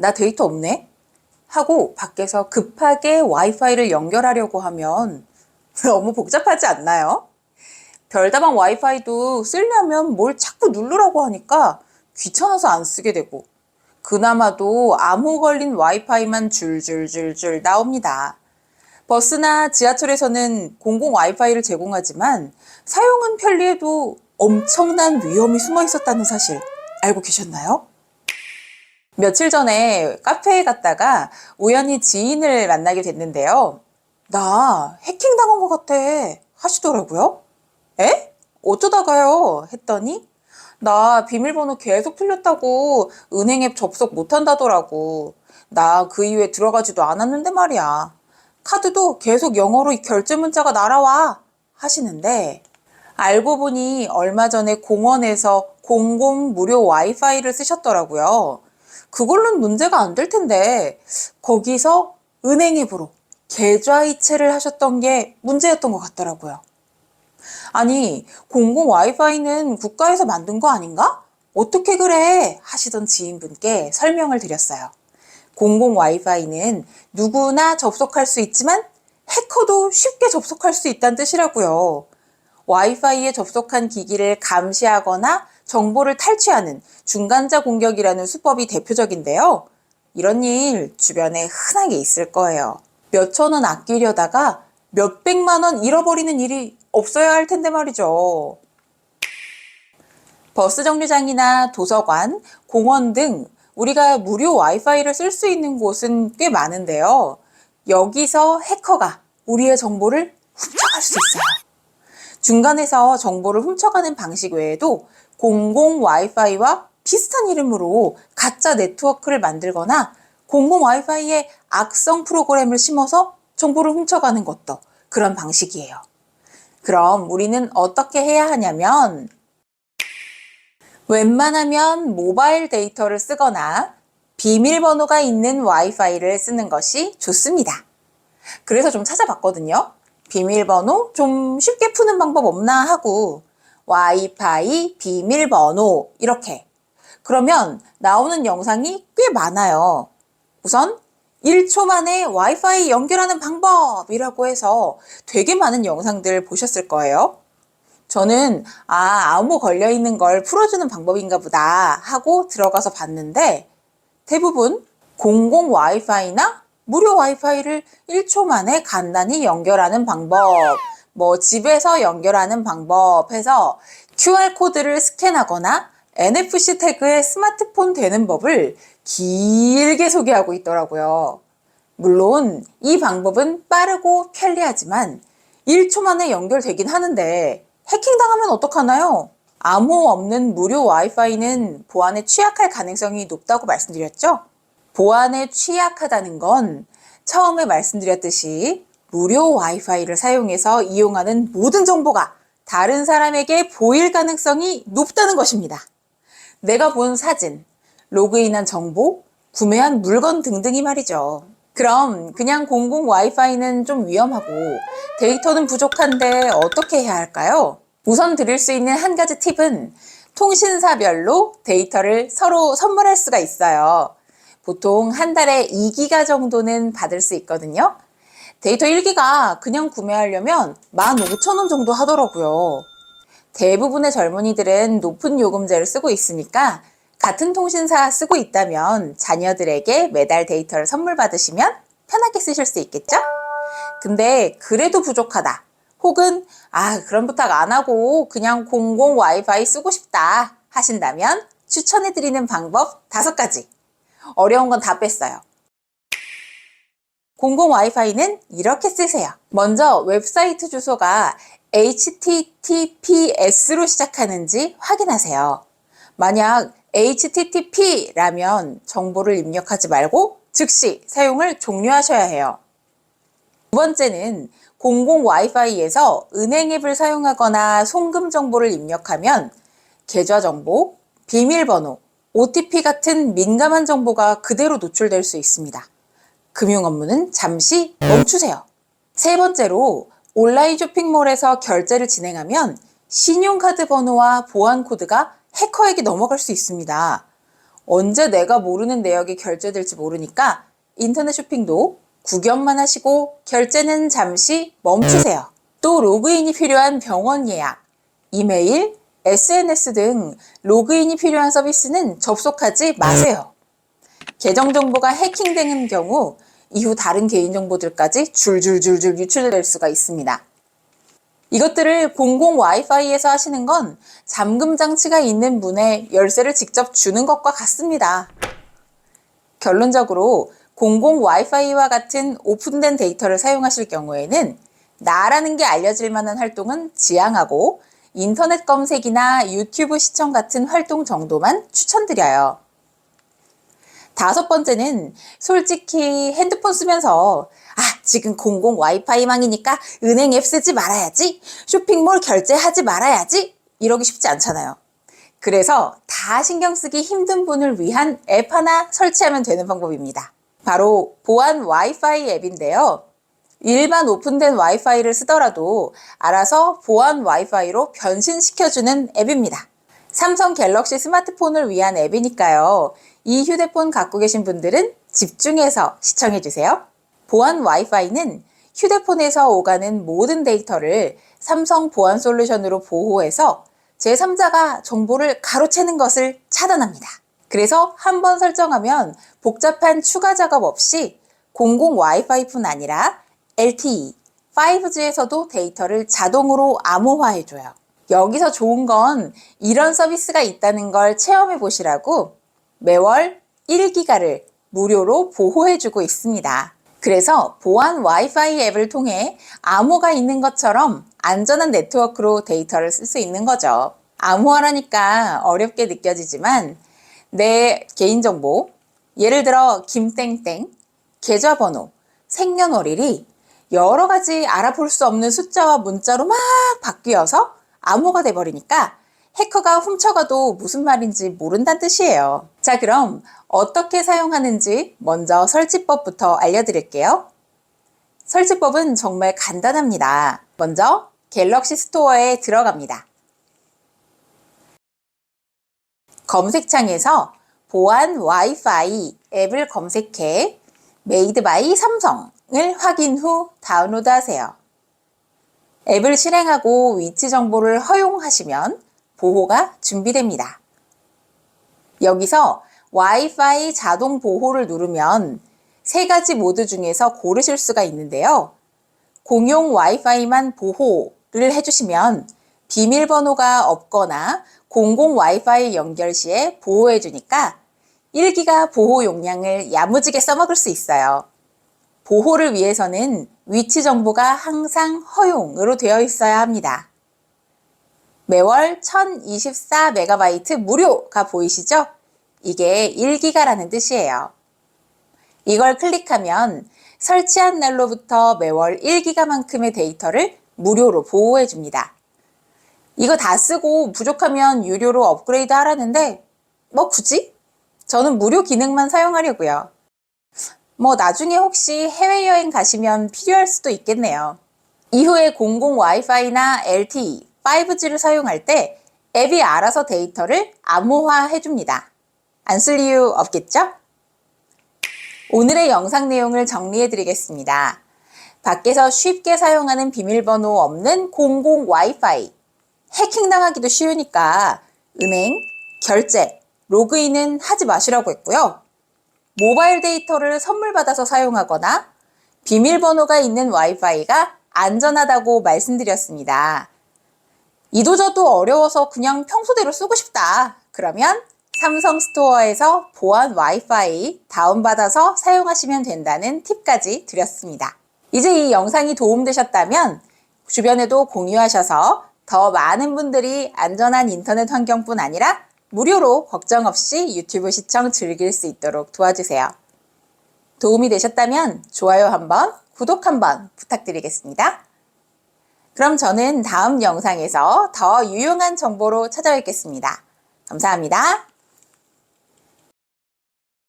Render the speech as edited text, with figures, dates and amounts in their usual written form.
나 데이터 없네? 하고 밖에서 급하게 와이파이를 연결하려고 하면 너무 복잡하지 않나요? 별다방 와이파이도 쓰려면 뭘 자꾸 누르라고 하니까 귀찮아서 안 쓰게 되고, 그나마도 암호 걸린 와이파이만 줄줄줄줄 나옵니다. 버스나 지하철에서는 공공 와이파이를 제공하지만 사용은 편리해도 엄청난 위험이 숨어 있었다는 사실 알고 계셨나요? 며칠 전에 카페에 갔다가 우연히 지인을 만나게 됐는데요. 나 해킹당한 것 같아 하시더라고요. 에? 어쩌다가요? 했더니 나 비밀번호 계속 틀렸다고 은행 앱 접속 못한다더라고. 나 그 이후에 들어가지도 않았는데 말이야. 카드도 계속 영어로 결제 문자가 날아와 하시는데, 알고 보니 얼마 전에 공원에서 공공 무료 와이파이를 쓰셨더라고요. 그걸로는 문제가 안 될 텐데 거기서 은행 앱으로 계좌 이체를 하셨던 게 문제였던 것 같더라고요. 아니, 공공 와이파이는 국가에서 만든 거 아닌가? 어떻게 그래? 하시던 지인분께 설명을 드렸어요. 공공 와이파이는 누구나 접속할 수 있지만 해커도 쉽게 접속할 수 있다는 뜻이라고요. 와이파이에 접속한 기기를 감시하거나 정보를 탈취하는 중간자 공격이라는 수법이 대표적인데요. 이런 일 주변에 흔하게 있을 거예요. 몇천 원 아끼려다가 몇백만 원 잃어버리는 일이 없어야 할 텐데 말이죠. 버스 정류장이나 도서관, 공원 등 우리가 무료 와이파이를 쓸 수 있는 곳은 꽤 많은데요. 여기서 해커가 우리의 정보를 훔쳐갈 수 있어요. 중간에서 정보를 훔쳐가는 방식 외에도 공공 와이파이와 비슷한 이름으로 가짜 네트워크를 만들거나 공공 와이파이에 악성 프로그램을 심어서 정보를 훔쳐가는 것도 그런 방식이에요. 그럼 우리는 어떻게 해야 하냐면, 웬만하면 모바일 데이터를 쓰거나 비밀번호가 있는 와이파이를 쓰는 것이 좋습니다. 그래서 좀 찾아봤거든요. 비밀번호 좀 쉽게 푸는 방법 없나 하고 와이파이 비밀번호 이렇게. 그러면 나오는 영상이 꽤 많아요. 우선 1초 만에 와이파이 연결하는 방법이라고 해서 되게 많은 영상들 보셨을 거예요. 저는 암호 걸려있는 걸 풀어주는 방법인가 보다 하고 들어가서 봤는데, 대부분 공공 와이파이나 무료 와이파이를 1초 만에 간단히 연결하는 방법, 집에서 연결하는 방법 해서 QR코드를 스캔하거나 NFC 태그에 스마트폰 되는 법을 길게 소개하고 있더라고요. 물론 이 방법은 빠르고 편리하지만 1초 만에 연결되긴 하는데 해킹당하면 어떡하나요? 암호 없는 무료 와이파이는 보안에 취약할 가능성이 높다고 말씀드렸죠? 보안에 취약하다는 건 처음에 말씀드렸듯이 무료 와이파이를 사용해서 이용하는 모든 정보가 다른 사람에게 보일 가능성이 높다는 것입니다. 내가 본 사진, 로그인한 정보, 구매한 물건 등등이 말이죠. 그럼 그냥 공공 와이파이는 좀 위험하고 데이터는 부족한데 어떻게 해야 할까요? 우선 드릴 수 있는 한 가지 팁은 통신사별로 데이터를 서로 선물할 수가 있어요. 보통 한 달에 2기가 정도는 받을 수 있거든요. 데이터 1기가 그냥 구매하려면 15,000원 정도 하더라고요. 대부분의 젊은이들은 높은 요금제를 쓰고 있으니까 같은 통신사 쓰고 있다면 자녀들에게 매달 데이터를 선물 받으시면 편하게 쓰실 수 있겠죠? 근데 그래도 부족하다. 혹은 그럼 부탁 안 하고 그냥 공공 와이파이 쓰고 싶다 하신다면 추천해드리는 방법 5가지. 어려운 건 다 뺐어요. 공공 와이파이는 이렇게 쓰세요. 먼저 웹사이트 주소가 HTTPS로 시작하는지 확인하세요. 만약 HTTP라면 정보를 입력하지 말고 즉시 사용을 종료하셔야 해요. 두 번째는 공공 와이파이에서 은행 앱을 사용하거나 송금 정보를 입력하면 계좌 정보, 비밀번호, OTP 같은 민감한 정보가 그대로 노출될 수 있습니다. 금융 업무는 잠시 멈추세요. 세 번째로 온라인 쇼핑몰에서 결제를 진행하면 신용카드 번호와 보안 코드가 해커에게 넘어갈 수 있습니다. 언제 내가 모르는 내역이 결제될지 모르니까 인터넷 쇼핑도 구경만 하시고 결제는 잠시 멈추세요. 또 로그인이 필요한 병원 예약, 이메일, SNS 등 로그인이 필요한 서비스는 접속하지 마세요. 계정 정보가 해킹되는 경우 이후 다른 개인정보들까지 줄줄줄줄 유출될 수가 있습니다. 이것들을 공공 와이파이에서 하시는 건 잠금 장치가 있는 문에 열쇠를 직접 주는 것과 같습니다. 결론적으로 공공 와이파이와 같은 오픈된 데이터를 사용하실 경우에는 나라는 게 알려질 만한 활동은 지양하고 인터넷 검색이나 유튜브 시청 같은 활동 정도만 추천드려요. 5번째는 솔직히 핸드폰 쓰면서 지금 공공 와이파이망이니까 은행 앱 쓰지 말아야지, 쇼핑몰 결제하지 말아야지 이러기 쉽지 않잖아요. 그래서 다 신경 쓰기 힘든 분을 위한 앱 하나 설치하면 되는 방법입니다. 바로 보안 와이파이 앱인데요. 일반 오픈된 와이파이를 쓰더라도 알아서 보안 와이파이로 변신시켜주는 앱입니다. 삼성 갤럭시 스마트폰을 위한 앱이니까요. 이 휴대폰 갖고 계신 분들은 집중해서 시청해주세요. 보안 와이파이는 휴대폰에서 오가는 모든 데이터를 삼성 보안 솔루션으로 보호해서 제3자가 정보를 가로채는 것을 차단합니다. 그래서 한번 설정하면 복잡한 추가 작업 없이 공공 와이파이뿐 아니라 LTE, 5G에서도 데이터를 자동으로 암호화해줘요. 여기서 좋은 건 이런 서비스가 있다는 걸 체험해 보시라고 매월 1기가를 무료로 보호해주고 있습니다. 그래서 보안 와이파이 앱을 통해 암호가 있는 것처럼 안전한 네트워크로 데이터를 쓸 수 있는 거죠. 암호화라니까 어렵게 느껴지지만 내 개인정보, 예를 들어 김땡땡, 계좌번호, 생년월일이 여러 가지 알아볼 수 없는 숫자와 문자로 막 바뀌어서 암호가 돼버리니까 해커가 훔쳐가도 무슨 말인지 모른다는 뜻이에요. 자, 그럼 어떻게 사용하는지 먼저 설치법부터 알려드릴게요. 설치법은 정말 간단합니다. 먼저 갤럭시 스토어에 들어갑니다. 검색창에서 보안 와이파이 앱을 검색해 메이드 바이 삼성을 확인 후 다운로드하세요. 앱을 실행하고 위치 정보를 허용하시면 보호가 준비됩니다. 여기서 와이파이 자동 보호를 누르면 3가지 모드 중에서 고르실 수가 있는데요. 공용 와이파이만 보호를 해주시면 비밀번호가 없거나 공공 와이파이 연결 시에 보호해주니까 1기가 보호 용량을 야무지게 써먹을 수 있어요. 보호를 위해서는 위치 정보가 항상 허용으로 되어 있어야 합니다. 매월 1024MB 무료가 보이시죠? 이게 1기가라는 뜻이에요. 이걸 클릭하면 설치한 날로부터 매월 1기가만큼의 데이터를 무료로 보호해 줍니다. 이거 다 쓰고 부족하면 유료로 업그레이드 하라는데 굳이? 저는 무료 기능만 사용하려고요. 나중에 혹시 해외여행 가시면 필요할 수도 있겠네요. 이후에 공공 와이파이나 LTE, 5G를 사용할 때 앱이 알아서 데이터를 암호화 해줍니다. 안 쓸 이유 없겠죠? 오늘의 영상 내용을 정리해 드리겠습니다. 밖에서 쉽게 사용하는 비밀번호 없는 공공 와이파이. 해킹당하기도 쉬우니까 은행, 결제, 로그인은 하지 마시라고 했고요. 모바일 데이터를 선물 받아서 사용하거나 비밀번호가 있는 와이파이가 안전하다고 말씀드렸습니다. 이도저도 어려워서 그냥 평소대로 쓰고 싶다. 그러면 삼성 스토어에서 보안 와이파이 다운받아서 사용하시면 된다는 팁까지 드렸습니다. 이제 이 영상이 도움되셨다면 주변에도 공유하셔서 더 많은 분들이 안전한 인터넷 환경뿐 아니라 무료로 걱정 없이 유튜브 시청 즐길 수 있도록 도와주세요. 도움이 되셨다면 좋아요 한번, 구독 한번 부탁드리겠습니다. 그럼 저는 다음 영상에서 더 유용한 정보로 찾아뵙겠습니다. 감사합니다.